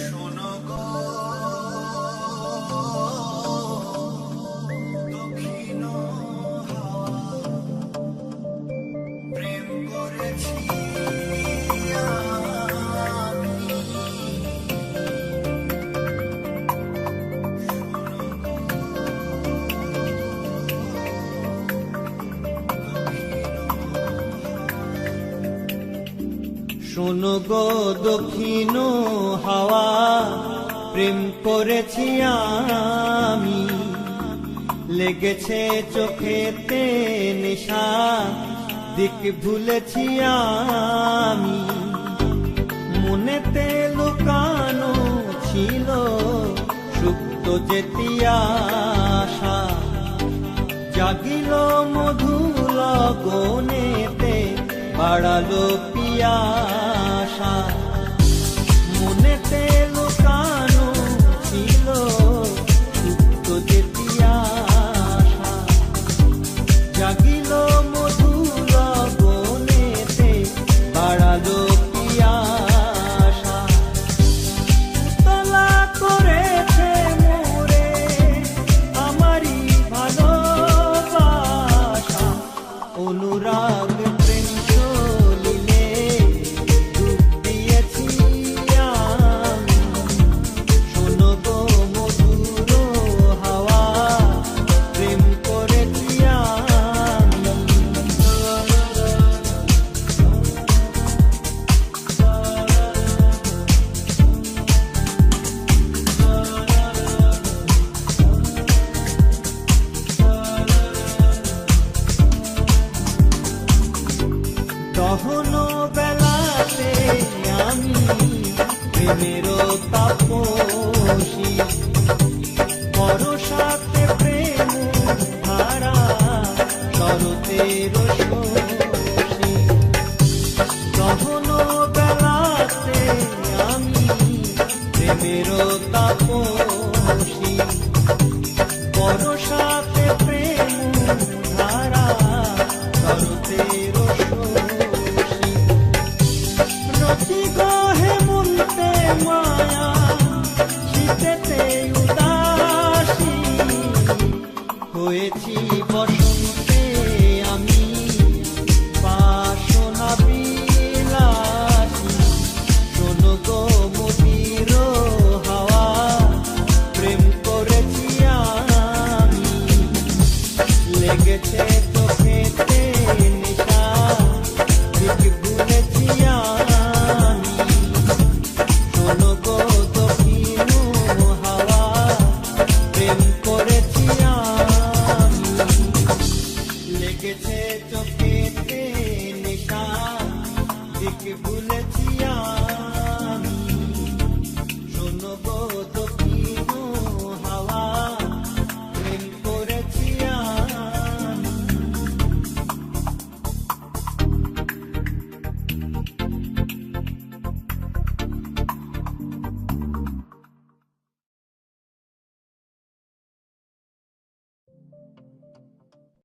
শোনো গো দক্ষিণ হাওয়া, প্রেম করেছি আমি। শোনো গো দক্ষিণ হাওয়া, প্রেম করেছি আমি। লেগেছে চোখেতে নেশা, দিক ভুলেছি আমি। মনেতে লুকানো ছিল সুপ্ত যেতি আশা, জাগিল মধুর লগনেতে বাড়ালো পিয়াসা। মনেতে লুকানো ছিল সুপ্ত যেতি আশা, জাগিল মধুর লগনেতে বাড়ালো পিয়াসা। তোলা করেছে মোরে আমারই ভালোবাসা, অনুরাগ প্রেম চলিলে ডুব দিয়েছি আমি। শোনো গো মধুর হাওয়া, প্রেম করেছি আমি। দহন বেলাতে আমি প্রেমেরও তাপসী, পরশাতে প্রেম ধারা শরতের শশী। দহন বেলাতে আমি প্রেমেরও তাপসী,